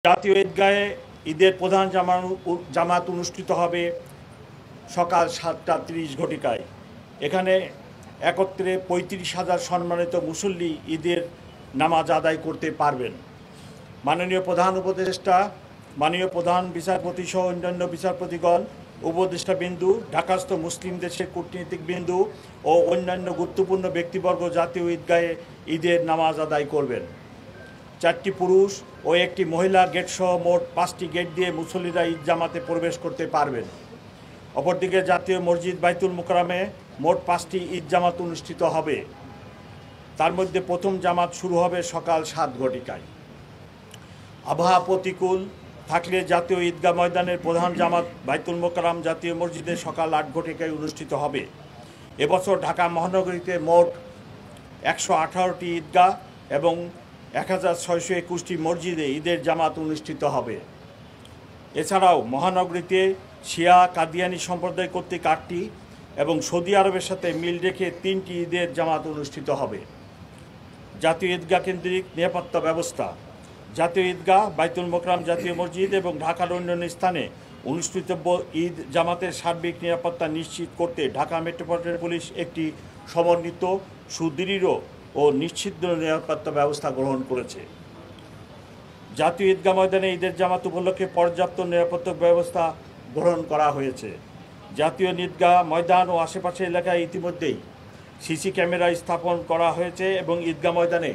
জাতীয় ঈদগাহে ঈদের প্রধান জামাত অনুষ্ঠিত হবে সকাল 7:30 ঘটিকায়। এখানে একত্রে 35,000 সম্মানিত মুসল্লি ঈদের নামাজ আদায় করতে পারবেন। মাননীয় প্রধান উপদেষ্টা, মাননীয় প্রধান বিচারপতি সহ অন্যান্য বিচারপতিগণ, উপদেষ্টা বিন্দু, ঢাকাস্থ মুসলিম দেশের কূটনীতিক বিন্দু ও অন্যান্য গুরুত্বপূর্ণ ব্যক্তিবর্গ জাতীয় ঈদগাহে ঈদের নামাজ আদায় করবেন। 4টি পুরুষ ও 1টি মহিলা গেটসহ মোট 5টি গেট দিয়ে মুসল্লিরা ঈদ জামাতে প্রবেশ করতে পারবেন। অপরদিকে জাতীয় মসজিদ বাইতুল মোকাররমে মোট 5টি ঈদ জামাত অনুষ্ঠিত হবে। তার মধ্যে প্রথম জামাত শুরু হবে সকাল 7 ঘটিকায়। আবহাওয়া প্রতিকূল থাকলে জাতীয় ঈদগাহ ময়দানের প্রধান জামাত বাইতুল মোকাররম জাতীয় মসজিদে সকাল 8 ঘটিকায় অনুষ্ঠিত হবে। এবছর ঢাকা মহানগরীতে মোট 118টি ঈদগাহ এবং 1621টি মসজিদে ঈদের জামাত অনুষ্ঠিত হবে। এছাড়াও মহানগরীতে শিয়া কাদিয়ানি সম্প্রদায় কর্তৃক 8টি এবং সৌদি আরবের সাথে মিল রেখে 3টি ঈদের জামাত অনুষ্ঠিত হবে। জাতীয় ঈদগাহ কেন্দ্রিক নিরাপত্তা ব্যবস্থা। জাতীয় ঈদগাহ, বাইতুল মোকাররম জাতীয় মসজিদ এবং ঢাকার অন্যান্য স্থানে অনুষ্ঠিতব্য ঈদ জামাতের সার্বিক নিরাপত্তা নিশ্চিত করতে ঢাকা মেট্রোপলিটন পুলিশ একটি সমন্বিত, সুদৃঢ় ও নিশ্চিত নিরাপত্তা ব্যবস্থা গ্রহণ করেছে। জাতীয় ঈদগাহ ময়দানে ঈদের জামাত উপলক্ষে পর্যাপ্ত নিরাপত্তা ব্যবস্থা গ্রহণ করা হয়েছে। জাতীয় ঈদগাহ ময়দান ও আশেপাশের এলাকায় ইতিমধ্যেই সিসি ক্যামেরা স্থাপন করা হয়েছে এবং ঈদগাহ ময়দানে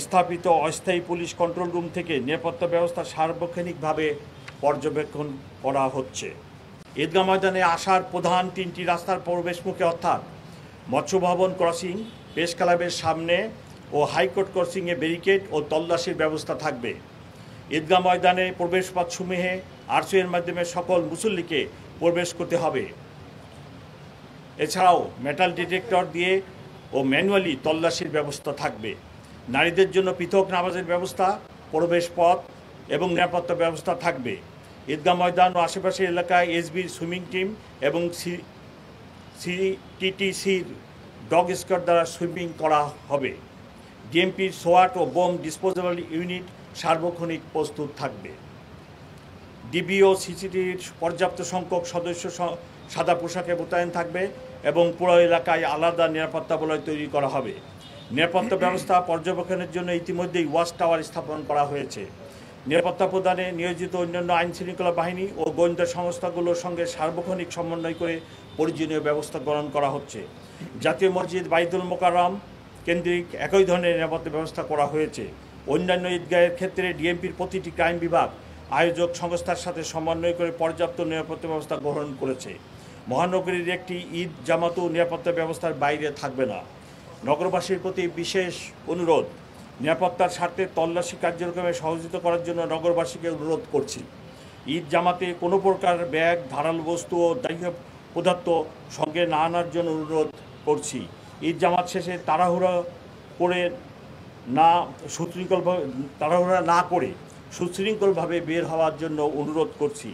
স্থাপিত অস্থায়ী পুলিশ কন্ট্রোল রুম থেকে নিরাপত্তা ব্যবস্থা সার্বক্ষণিকভাবে পর্যবেক্ষণ করা হচ্ছে। ঈদগাহ ময়দানে আসার প্রধান 3টি রাস্তার প্রবেশমুখে অর্থাৎ মৎস্য ভবন ক্রসিং, প্রেস ক্লাবের সামনে ও হাইকোর্ট ক্রসিংয়ে ব্যারিকেড ও তল্লাশির ব্যবস্থা থাকবে। ঈদগাহ ময়দানে প্রবেশপথসমূহে আরসিওর মাধ্যমে সকল মুসল্লিকে প্রবেশ করতে হবে। এছাড়াও মেটাল ডিটেক্টর দিয়ে ও ম্যানুয়ালি তল্লাশির ব্যবস্থা থাকবে। নারীদের জন্য পৃথক নামাজের ব্যবস্থা, প্রবেশ পথ এবং নিরাপত্তা ব্যবস্থা থাকবে। ঈদগাহ ময়দান ও আশেপাশের এলাকায় এসবির সুইমিং টিম এবং সিটিটিসির ডগ স্কোয়াড দ্বারা সুইমিং করা হবে। ডিএমপির সোয়াট ও বোম ডিসপোজেবল ইউনিট সার্বক্ষণিক প্রস্তুত থাকবে। ডিবি ও সিসিটিভির পর্যাপ্ত সংখ্যক সদস্য সাদা পোশাকে মোতায়েন থাকবে এবং পুরো এলাকায় আলাদা নিরাপত্তা বলয় তৈরি করা হবে। নিরাপত্তা ব্যবস্থা পর্যবেক্ষণের জন্য ইতিমধ্যেই ওয়াচ টাওয়ার স্থাপন করা হয়েছে। নিরাপত্তা প্রদানে নিয়োজিত অন্যান্য আইনশৃঙ্খলা বাহিনী ও গোয়েন্দা সংস্থাগুলোর সঙ্গে সার্বক্ষণিক সমন্বয় করে প্রয়োজনীয় ব্যবস্থা গ্রহণ করা হচ্ছে। জাতীয় মসজিদ বাইতুল মোকাররম কেন্দ্রিক একই ধরনের নিরাপত্তা ব্যবস্থা করা হয়েছে। অন্যান্য ঈদগাহের ক্ষেত্রে ডিএমপির প্রতিটি ক্রাইম বিভাগ আয়োজক সংস্থার সাথে সমন্বয় করে পর্যাপ্ত নিরাপত্তা ব্যবস্থা গ্রহণ করেছে। মহানগরীর একটি ঈদ জামাতও নিরাপত্তা ব্যবস্থার বাইরে থাকবে না। নগরবাসীর প্রতি বিশেষ অনুরোধ, নিরাপত্তার স্বার্থে তল্লাশি কার্যক্রমে সহযোগিতা করার জন্য নগরবাসীকে অনুরোধ করছি। ঈদ জামাতে কোনো প্রকার ব্যাগ, ধারালো বস্তু ও দাহ্য পদার্থ সঙ্গে না আনার জন্য অনুরোধ করছি। ঈদ জামাত শেষে তাড়াহুড়া না করে সুশৃঙ্খলভাবে বের হওয়ার জন্য অনুরোধ করছি।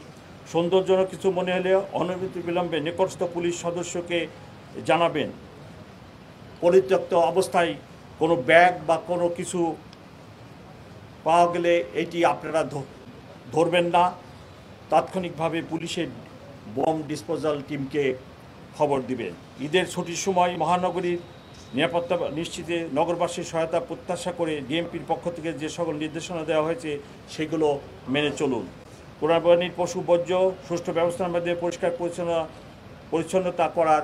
সৌন্দর্যজনক কিছু মনে হলে অনবিলম্বে বিলম্বে নিকটস্থ পুলিশ সদস্যকে জানাবেন। পরিত্যক্ত অবস্থায় কোনো ব্যাগ বা কোনো কিছু পাওয়া গেলে এটি আপনারা ধরবেন না। তাৎক্ষণিকভাবে পুলিশের বোম ডিসপোজাল টিমকে খবর দিবেন। ঈদের ছুটির সময় মহানগরীর নিরাপত্তা নিশ্চিতে নগরবাসীর সহায়তা প্রত্যাশা করে ডিএমপির পক্ষ থেকে যে সকল নির্দেশনা দেওয়া হয়েছে সেগুলো মেনে চলুন। কোরবানির পশু বর্জ্য সুষ্ঠু ব্যবস্থার মধ্যে পরিষ্কার পরিচ্ছন্নতা করার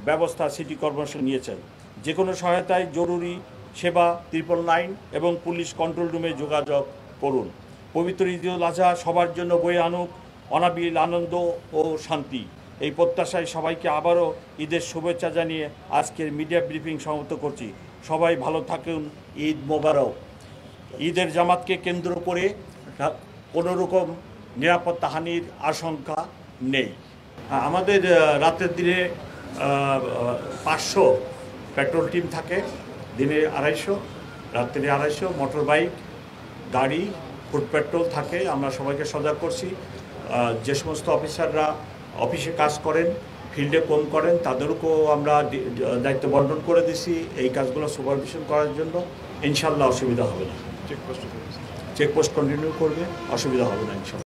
ব্যবস্থা সিটি কর্পোরেশন নিয়েছেন। যে কোনো সহায়তায় জরুরি সেবা 999 এবং পুলিশ কন্ট্রোল রুমে যোগাযোগ করুন। পবিত্র ঈদুল আজহা সবার জন্য বয়ে আনুক অনাবিল আনন্দ ও শান্তি। এই প্রত্যাশায় সবাইকে আবারও ঈদের শুভেচ্ছা জানিয়ে আজকের মিডিয়া ব্রিফিং সমাপ্ত করছি। সবাই ভালো থাকুন। ঈদ মোবারক। ঈদের জামাতকে কেন্দ্র করে কোনো রকম নিরাপত্তা হানির আশঙ্কা নেই। আমাদের রাতের দিনে 500 পেট্রোল টিম থাকে, দিনে 250, রাত্রে 250 মোটর বাইক, গাড়ি, ফুড পেট্রোল থাকে। আমরা সবাইকে সজাগ করছি। যে সমস্ত অফিসাররা অফিসে কাজ করেন, ফিল্ডে কম করেন, তাদেরকেও আমরা দায়িত্ব বন্টন করে দিছি এই কাজগুলো সুপারভিশন করার জন্য। ইনশাল্লাহ অসুবিধা হবে না। চেকপোস্ট কন্টিনিউ করবে, অসুবিধা হবে না ইনশাল্লাহ।